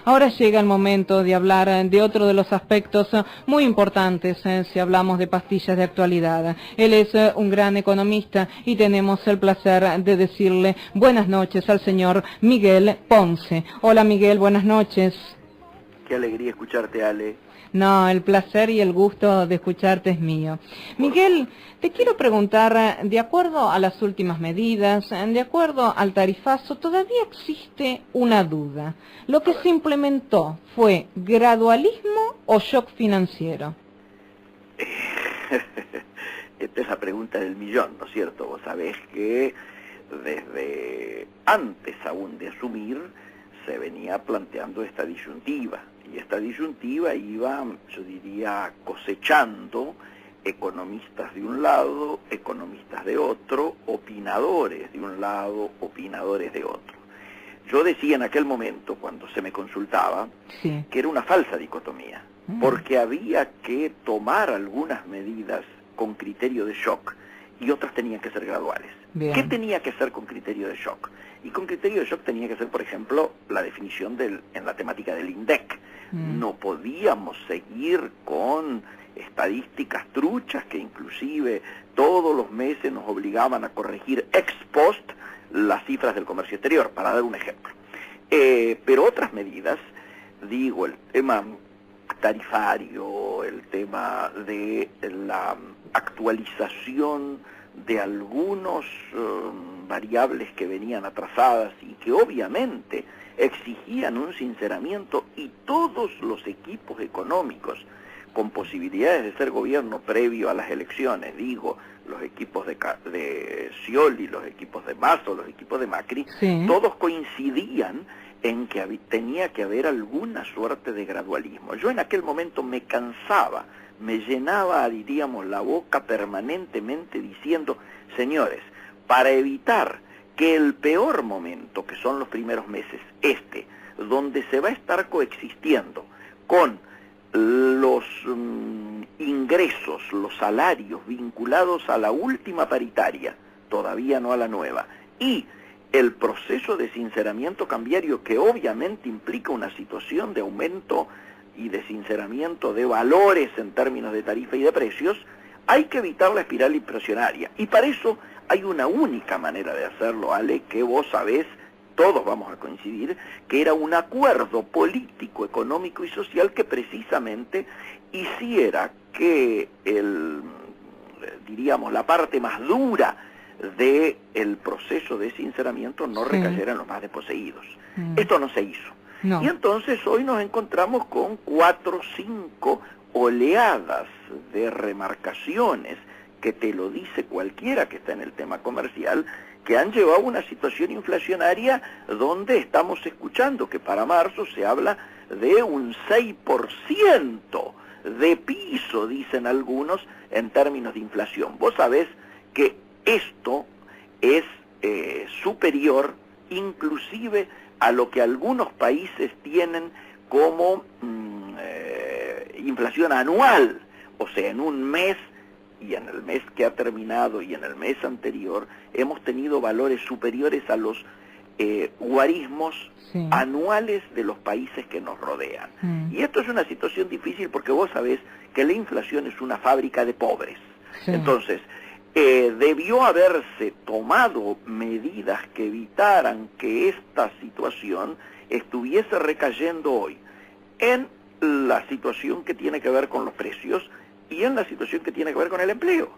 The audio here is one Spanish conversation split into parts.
Ahora llega el momento de hablar de otro de los aspectos muy importantes si hablamos de pastillas de actualidad. Él es un gran economista y tenemos el placer de decirle buenas noches al señor Miguel Ponce. Hola Miguel, buenas noches. Qué alegría escucharte, Ale. No, el placer y el gusto de escucharte es mío. Miguel, te quiero preguntar, de acuerdo a las últimas medidas, de acuerdo al tarifazo, todavía existe una duda. ¿Lo que se implementó fue gradualismo o shock financiero? Esta es la pregunta del millón, ¿no es cierto? Vos sabés que desde antes aún de asumir se venía planteando esta disyuntiva. Y esta disyuntiva iba, yo diría, cosechando economistas de un lado, economistas de otro, opinadores de un lado, opinadores de otro. Yo decía en aquel momento, cuando se me consultaba, Sí. que era una falsa dicotomía, porque había que tomar algunas medidas con criterio de shock y otras tenían que ser graduales. Bien. ¿Qué tenía que ser con criterio de shock? Y con criterio de shock tenía que ser, por ejemplo, la definición en la temática del INDEC. No podíamos seguir con estadísticas truchas que inclusive todos los meses nos obligaban a corregir ex post las cifras del comercio exterior, para dar un ejemplo. Pero otras medidas, digo, el tema tarifario, el tema de la actualización de algunos variables que venían atrasadas y que obviamente exigían un sinceramiento, y todos los equipos económicos con posibilidades de ser gobierno previo a las elecciones, digo, los equipos de Scioli, los equipos de Masso, los equipos de Macri, Sí. todos coincidían en que tenía que haber alguna suerte de gradualismo. Yo en aquel momento me cansaba, me llenaba, diríamos, la boca permanentemente diciendo, señores, para evitar que el peor momento, que son los primeros meses, donde se va a estar coexistiendo con los ingresos, los salarios vinculados a la última paritaria, todavía no a la nueva, y el proceso de sinceramiento cambiario, que obviamente implica una situación de aumento y de sinceramiento de valores en términos de tarifa y de precios, hay que evitar la espiral inflacionaria. Y para eso hay una única manera de hacerlo, Ale, que vos sabés, todos vamos a coincidir, que era un acuerdo político, económico y social que precisamente hiciera que diríamos, la parte más dura del proceso de sinceramiento no recayera en los más desposeídos. Esto no se hizo. No. Y entonces hoy nos encontramos con 4 o 5 oleadas de remarcaciones, que te lo dice cualquiera que está en el tema comercial, que han llevado a una situación inflacionaria donde estamos escuchando que para marzo se habla de un 6% de piso, dicen algunos, en términos de inflación. Vos sabés que esto es superior inclusive a lo que algunos países tienen como inflación anual, o sea, en un mes, y en el mes que ha terminado y en el mes anterior, hemos tenido valores superiores a los guarismos anuales de los países que nos rodean. Y esto es una situación difícil porque vos sabés que la inflación es una fábrica de pobres. Entonces, debió haberse tomado medidas que evitaran que esta situación estuviese recayendo hoy en la situación que tiene que ver con los precios y en la situación que tiene que ver con el empleo.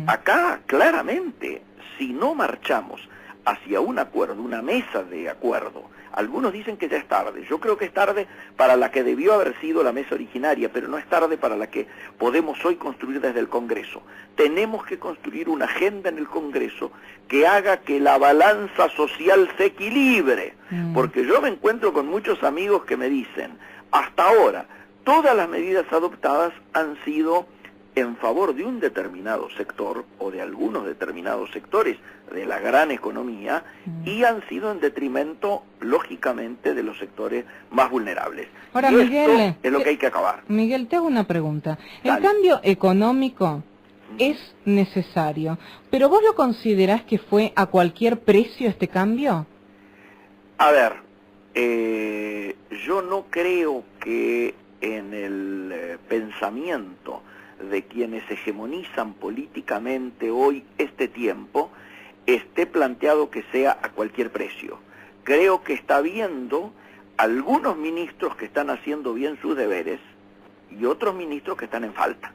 Acá, claramente, si no marchamos hacia un acuerdo, una mesa de acuerdo, algunos dicen que ya es tarde. Yo creo que es tarde para la que debió haber sido la mesa originaria, pero no es tarde para la que podemos hoy construir desde el Congreso. Tenemos que construir una agenda en el Congreso que haga que la balanza social se equilibre, porque yo me encuentro con muchos amigos que me dicen, hasta ahora, todas las medidas adoptadas han sido en favor de un determinado sector o de algunos determinados sectores de la gran economía y han sido en detrimento, lógicamente, de los sectores más vulnerables. Ahora, y Miguel, esto es lo que hay que acabar. Miguel, te hago una pregunta. Dale. El cambio económico es necesario, pero ¿vos lo considerás que fue a cualquier precio este cambio? A ver, Yo no creo que en el pensamiento de quienes hegemonizan políticamente hoy este tiempo esté planteado que sea a cualquier precio. Creo que está habiendo algunos ministros que están haciendo bien sus deberes y otros ministros que están en falta.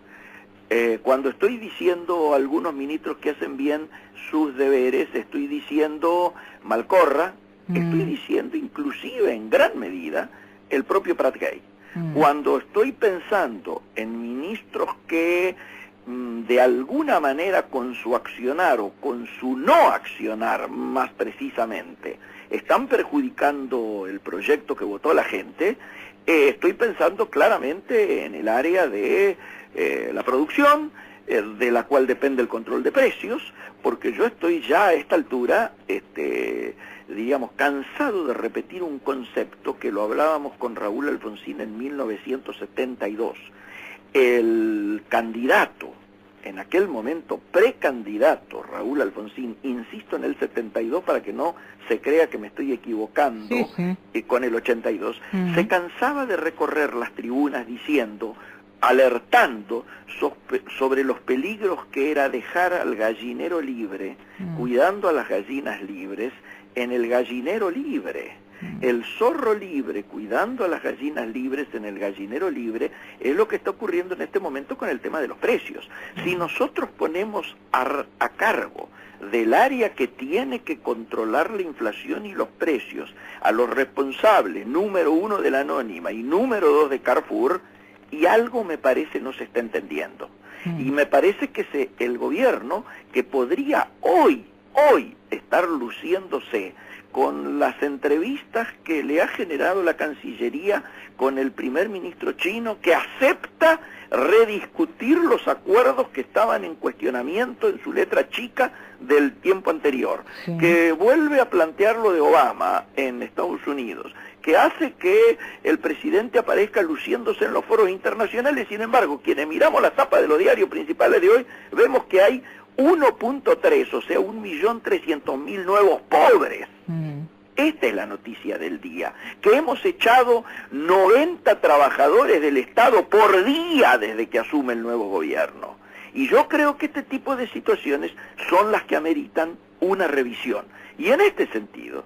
Cuando estoy diciendo algunos ministros que hacen bien sus deberes, estoy diciendo Malcorra, estoy diciendo inclusive en gran medida el propio Prat Gay. Cuando estoy pensando en ministros que de alguna manera con su accionar o con su no accionar más precisamente están perjudicando el proyecto que votó la gente, estoy pensando claramente en el área de la producción, de la cual depende el control de precios, porque yo estoy ya a esta altura, diríamos, cansado de repetir un concepto que lo hablábamos con Raúl Alfonsín en 1972. El candidato, en aquel momento precandidato, Raúl Alfonsín, insisto en el 72 para que no se crea que me estoy equivocando, con el 82, se cansaba de recorrer las tribunas diciendo, alertando sobre los peligros que era dejar al gallinero libre, cuidando a las gallinas libres, en el gallinero libre. El zorro libre, cuidando a las gallinas libres en el gallinero libre, es lo que está ocurriendo en este momento con el tema de los precios. Si nosotros ponemos a cargo del área que tiene que controlar la inflación y los precios a los responsables, número 1 de la Anónima y número 2 de Carrefour, y algo me parece no se está entendiendo. Y me parece que el gobierno, que podría hoy estar luciéndose con las entrevistas que le ha generado la Cancillería con el primer ministro chino, que acepta rediscutir los acuerdos que estaban en cuestionamiento en su letra chica del tiempo anterior, que vuelve a plantear lo de Obama en Estados Unidos, que hace que el presidente aparezca luciéndose en los foros internacionales. Sin embargo, quienes miramos la tapa de los diarios principales de hoy, vemos que hay 1.3, o sea, 1.300.000 nuevos pobres. Esta es la noticia del día, que hemos echado 90 trabajadores del Estado por día desde que asume el nuevo gobierno. Y yo creo que este tipo de situaciones son las que ameritan una revisión. Y en este sentido,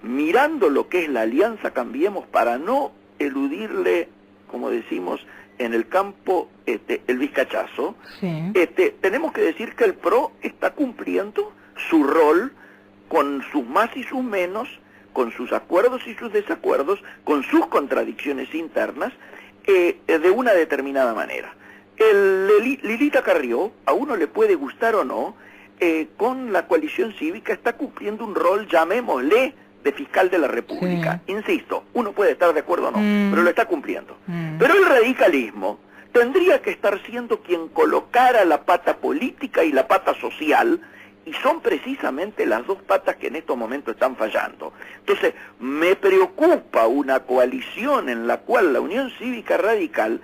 mirando lo que es la Alianza Cambiemos, para no eludirle, como decimos en el campo, el vizcachazo, tenemos que decir que el PRO está cumpliendo su rol con sus más y sus menos, con sus acuerdos y sus desacuerdos, con sus contradicciones internas, de una determinada manera. Lilita Carrió, a uno le puede gustar o no, con la coalición cívica está cumpliendo un rol, llamémosle, de fiscal de la República. Insisto, uno puede estar de acuerdo o no, pero lo está cumpliendo. Pero el radicalismo tendría que estar siendo quien colocara la pata política y la pata social, y son precisamente las dos patas que en estos momentos están fallando. Entonces, me preocupa una coalición en la cual la Unión Cívica Radical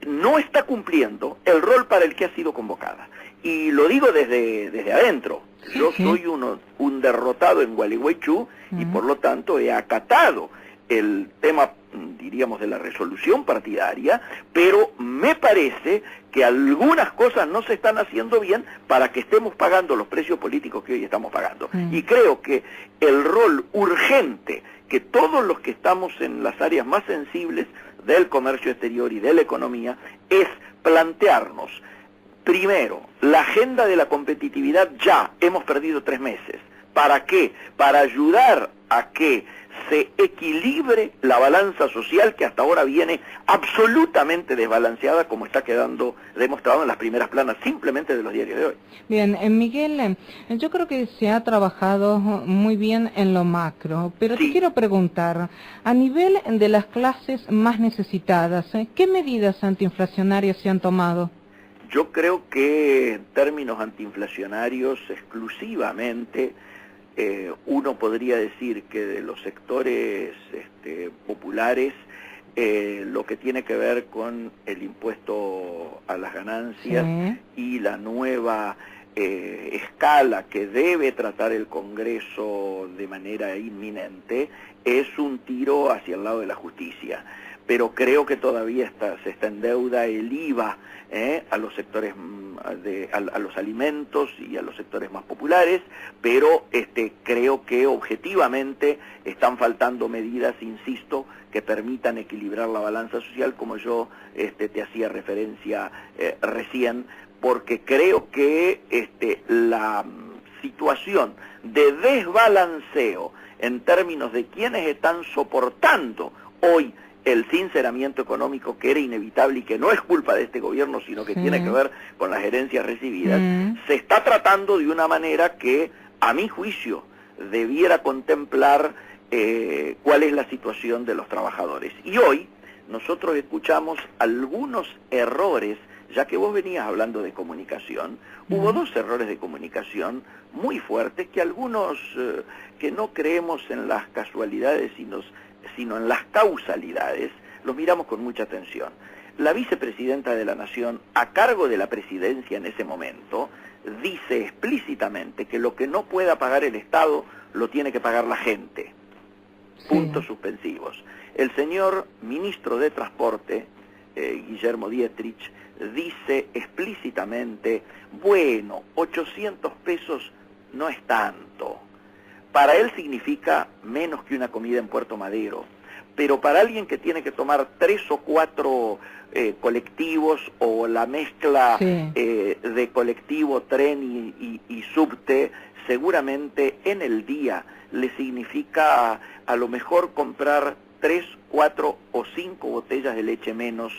no está cumpliendo el rol para el que ha sido convocada. Y lo digo desde adentro. Yo soy un derrotado en Gualeguaychú y por lo tanto he acatado el tema, diríamos, de la resolución partidaria, pero me parece que algunas cosas no se están haciendo bien para que estemos pagando los precios políticos que hoy estamos pagando. Y creo que el rol urgente que todos los que estamos en las áreas más sensibles del comercio exterior y de la economía es plantearnos, primero, la agenda de la competitividad. Ya hemos perdido 3 meses. ¿Para qué? Para ayudar a que se equilibre la balanza social que hasta ahora viene absolutamente desbalanceada, como está quedando demostrado en las primeras planas simplemente de los diarios de hoy. Bien, Miguel, yo creo que se ha trabajado muy bien en lo macro, pero te quiero preguntar, a nivel de las clases más necesitadas, ¿qué medidas antiinflacionarias se han tomado? Yo creo que en términos antiinflacionarios exclusivamente, uno podría decir que de los sectores populares, lo que tiene que ver con el impuesto a las ganancias y la nueva escala que debe tratar el Congreso de manera inminente es un tiro hacia el lado de la justicia. Pero creo que todavía se está en deuda el IVA a los sectores, a los alimentos y a los sectores más populares, pero creo que objetivamente están faltando medidas, insisto, que permitan equilibrar la balanza social, como yo te hacía referencia recién, porque creo que la situación de desbalanceo en términos de quienes están soportando hoy el sinceramiento económico, que era inevitable y que no es culpa de este gobierno, sino que tiene que ver con las herencias recibidas, se está tratando de una manera que, a mi juicio, debiera contemplar cuál es la situación de los trabajadores. Y hoy nosotros escuchamos algunos errores, ya que vos venías hablando de comunicación, hubo dos errores de comunicación muy fuertes que algunos que no creemos en las casualidades sino en las causalidades, los miramos con mucha atención. La vicepresidenta de la Nación, a cargo de la presidencia en ese momento, dice explícitamente que lo que no pueda pagar el Estado lo tiene que pagar la gente. Puntos suspensivos. El señor ministro de Transporte, Guillermo Dietrich, dice explícitamente, bueno, 800 pesos no es tanto. Para él significa menos que una comida en Puerto Madero, pero para alguien que tiene que tomar 3 o 4 colectivos o la mezcla de colectivo, tren y subte, seguramente en el día le significa a lo mejor comprar 3, 4 o 5 botellas de leche menos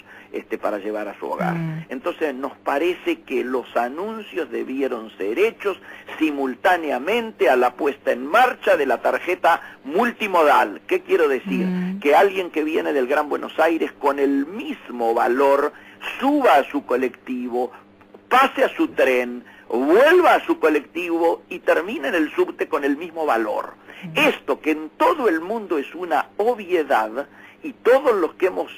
para llevar a su hogar. Entonces nos parece que los anuncios debieron ser hechos simultáneamente a la puesta en marcha de la tarjeta multimodal. ¿Qué quiero decir? Que alguien que viene del Gran Buenos Aires con el mismo valor suba a su colectivo, pase a su tren, vuelva a su colectivo y termine en el subte con el mismo valor. Esto que en todo el mundo es una obviedad, y todos los que hemos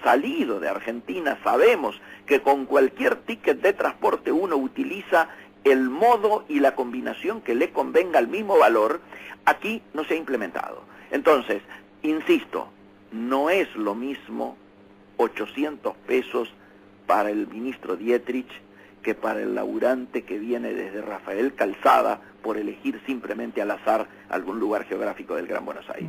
salido de Argentina sabemos que con cualquier ticket de transporte uno utiliza el modo y la combinación que le convenga al mismo valor, aquí no se ha implementado. Entonces, insisto, no es lo mismo 800 pesos para el ministro Dietrich que para el laburante que viene desde Rafael Calzada, por elegir simplemente al azar algún lugar geográfico del Gran Buenos Aires.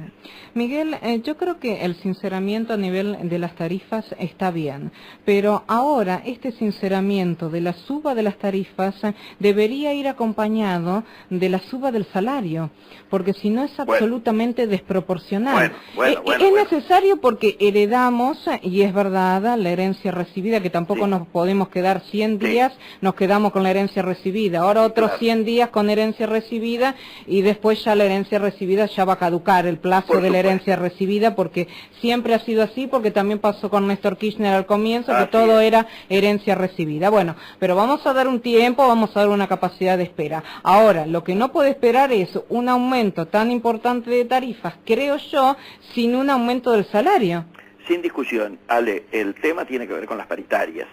Miguel, yo creo que el sinceramiento a nivel de las tarifas está bien, pero ahora este sinceramiento de la suba de las tarifas debería ir acompañado de la suba del salario, porque si no es absolutamente desproporcional. Es necesario porque heredamos, y es verdad, la herencia recibida, que tampoco nos podemos quedar 100 días, nos quedamos con la herencia recibida, ahora otros 100 días con herencia recibida, y después ya la herencia recibida ya va a caducar el plazo de la herencia recibida, porque siempre ha sido así, porque también pasó con Néstor Kirchner al comienzo, que todo era herencia recibida. Bueno, pero vamos a dar un tiempo, vamos a dar una capacidad de espera. Ahora, lo que no puede esperar es un aumento tan importante de tarifas, creo yo, sin un aumento del salario. Sin discusión, Ale, el tema tiene que ver con las paritarias.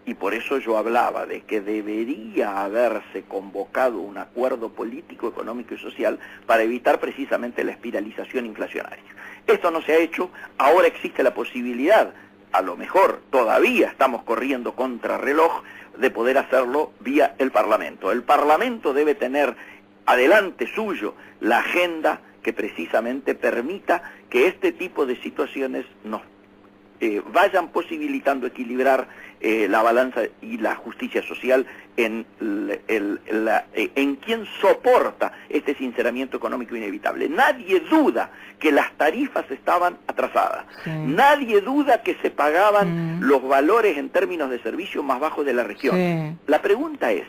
Y por eso yo hablaba de que debería haberse convocado un acuerdo político, económico y social para evitar precisamente la espiralización inflacionaria. Esto no se ha hecho, ahora existe la posibilidad, a lo mejor todavía estamos corriendo contrarreloj, de poder hacerlo vía el Parlamento. El Parlamento debe tener adelante suyo la agenda que precisamente permita que este tipo de situaciones nos vayan posibilitando equilibrar la balanza y la justicia social en quien soporta este sinceramiento económico inevitable. Nadie duda que las tarifas estaban atrasadas. Nadie duda que se pagaban los valores en términos de servicio más bajos de la región. La pregunta es,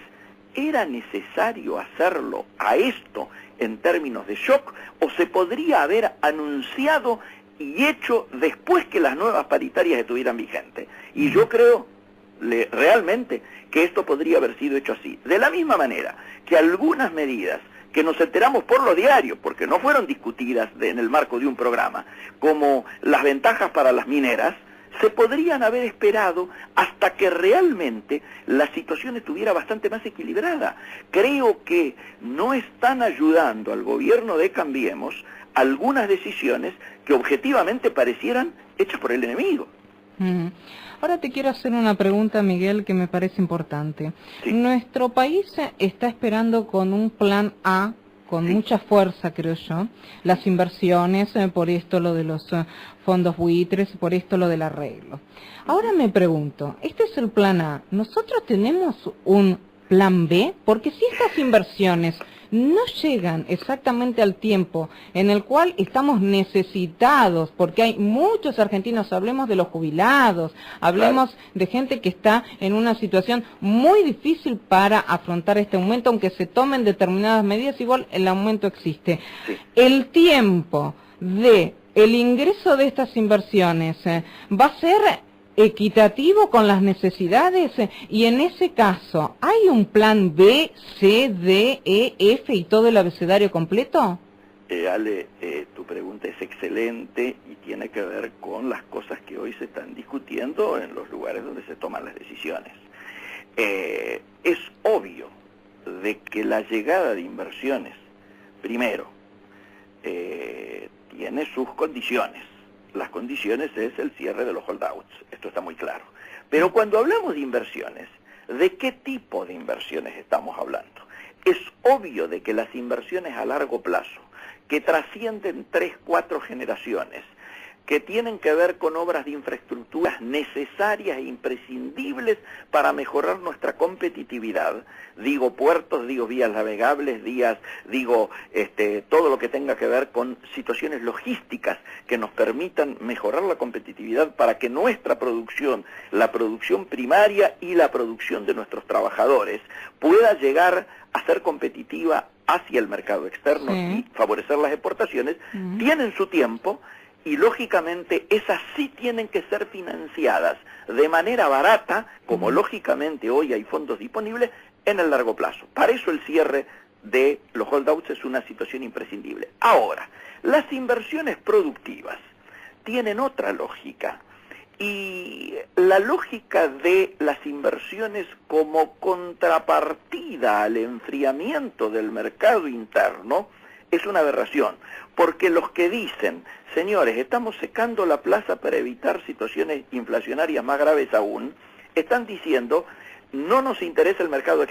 ¿era necesario hacerlo a esto en términos de shock o se podría haber anunciado y hecho después que las nuevas paritarias estuvieran vigentes? Y yo creo realmente que esto podría haber sido hecho así. De la misma manera que algunas medidas que nos enteramos por lo diario, porque no fueron discutidas en el marco de un programa, como las ventajas para las mineras, se podrían haber esperado hasta que realmente la situación estuviera bastante más equilibrada. Creo que no están ayudando al gobierno de Cambiemos algunas decisiones que objetivamente parecieran hechas por el enemigo. Ahora te quiero hacer una pregunta, Miguel, que me parece importante. Sí. Nuestro país está esperando con un plan A, con mucha fuerza, creo yo, las inversiones, por esto lo de los fondos buitres, por esto lo del arreglo. Ahora me pregunto, este es el plan A, ¿nosotros tenemos un plan B? Porque si estas inversiones no llegan exactamente al tiempo en el cual estamos necesitados, porque hay muchos argentinos, hablemos de los jubilados, hablemos de gente que está en una situación muy difícil para afrontar este aumento, aunque se tomen determinadas medidas, igual el aumento existe. Sí. El tiempo de el ingreso de estas inversiones va a ser equitativo con las necesidades, y en ese caso, ¿hay un plan B, C, D, E, F y todo el abecedario completo? Ale, tu pregunta es excelente y tiene que ver con las cosas que hoy se están discutiendo en los lugares donde se toman las decisiones. Es obvio de que la llegada de inversiones, primero, tiene sus condiciones. Las condiciones es el cierre de los holdouts, esto está muy claro. Pero cuando hablamos de inversiones, ¿de qué tipo de inversiones estamos hablando? Es obvio de que las inversiones a largo plazo, que trascienden 3, 4 generaciones, que tienen que ver con obras de infraestructuras necesarias e imprescindibles para mejorar nuestra competitividad. Digo puertos, digo vías navegables, digo todo lo que tenga que ver con situaciones logísticas que nos permitan mejorar la competitividad para que nuestra producción, la producción primaria y la producción de nuestros trabajadores, pueda llegar a ser competitiva hacia el mercado externo y favorecer las exportaciones, tienen su tiempo. Y lógicamente esas sí tienen que ser financiadas de manera barata, como lógicamente hoy hay fondos disponibles, en el largo plazo. Para eso el cierre de los holdouts es una situación imprescindible. Ahora, las inversiones productivas tienen otra lógica. Y la lógica de las inversiones como contrapartida al enfriamiento del mercado interno es una aberración, porque los que dicen, señores, estamos secando la plaza para evitar situaciones inflacionarias más graves aún, están diciendo, no nos interesa el mercado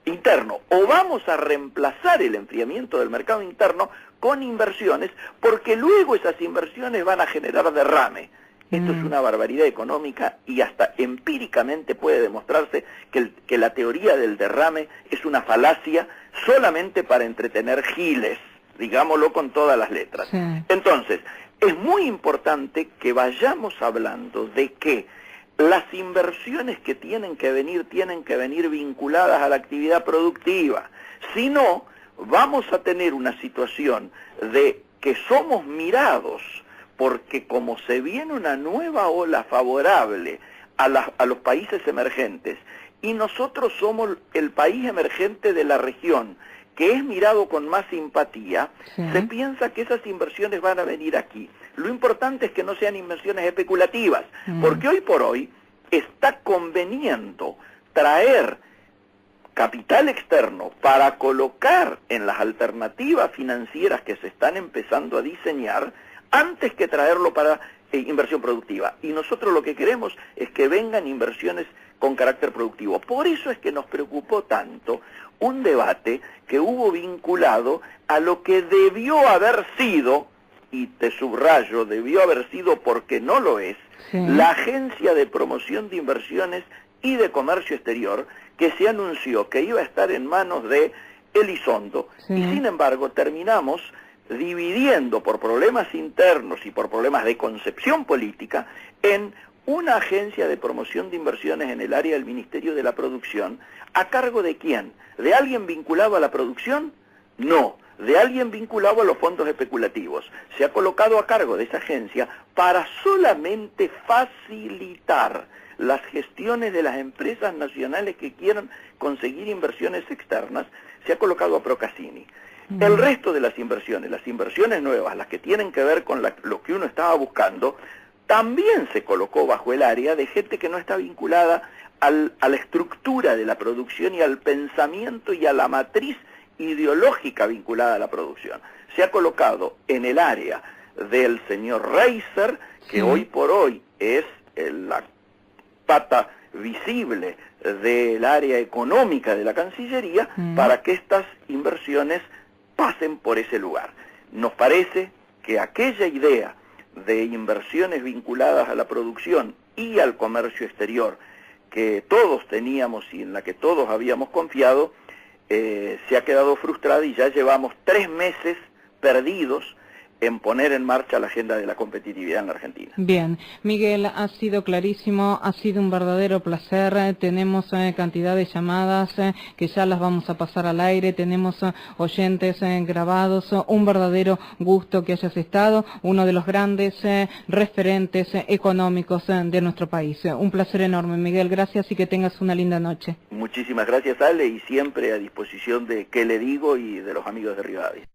interno, o vamos a reemplazar el enfriamiento del mercado interno con inversiones, porque luego esas inversiones van a generar derrame. Esto es una barbaridad económica y hasta empíricamente puede demostrarse que la teoría del derrame es una falacia solamente para entretener giles, digámoslo con todas las letras. Entonces, es muy importante que vayamos hablando de que las inversiones que tienen que venir vinculadas a la actividad productiva. Si no, vamos a tener una situación de que somos mirados, porque como se viene una nueva ola favorable a los países emergentes, y nosotros somos el país emergente de la región, que es mirado con más simpatía, se piensa que esas inversiones van a venir aquí. Lo importante es que no sean inversiones especulativas, porque hoy por hoy está conveniendo traer capital externo para colocar en las alternativas financieras que se están empezando a diseñar, antes que traerlo para inversión productiva. Y nosotros lo que queremos es que vengan inversiones con carácter productivo. Por eso es que nos preocupó tanto un debate que hubo vinculado a lo que debió haber sido, y te subrayo, debió haber sido porque no lo es, la Agencia de Promoción de Inversiones y de Comercio Exterior, que se anunció que iba a estar en manos de Elizondo, y sin embargo terminamos dividiendo por problemas internos y por problemas de concepción política en una agencia de promoción de inversiones en el área del Ministerio de la Producción. ¿A cargo de quién? ¿De alguien vinculado a la producción? No, de alguien vinculado a los fondos especulativos. Se ha colocado a cargo de esa agencia para solamente facilitar las gestiones de las empresas nacionales que quieran conseguir inversiones externas. Se ha colocado a Procassini. El resto de las inversiones nuevas, las que tienen que ver con lo que uno estaba buscando, también se colocó bajo el área de gente que no está vinculada a la estructura de la producción y al pensamiento y a la matriz ideológica vinculada a la producción. Se ha colocado en el área del señor Reiser, que hoy por hoy es la pata visible del área económica de la Cancillería, para que estas inversiones pasen por ese lugar. Nos parece que aquella idea de inversiones vinculadas a la producción y al comercio exterior que todos teníamos y en la que todos habíamos confiado, se ha quedado frustrada y ya llevamos 3 meses perdidos en poner en marcha la agenda de la competitividad en la Argentina. Bien, Miguel, ha sido clarísimo, ha sido un verdadero placer. Tenemos cantidad de llamadas que ya las vamos a pasar al aire, tenemos oyentes grabados, un verdadero gusto que hayas estado, uno de los grandes referentes económicos de nuestro país. Un placer enorme, Miguel, gracias y que tengas una linda noche. Muchísimas gracias, Ale, y siempre a disposición de qué le digo y de los amigos de Rivadavia.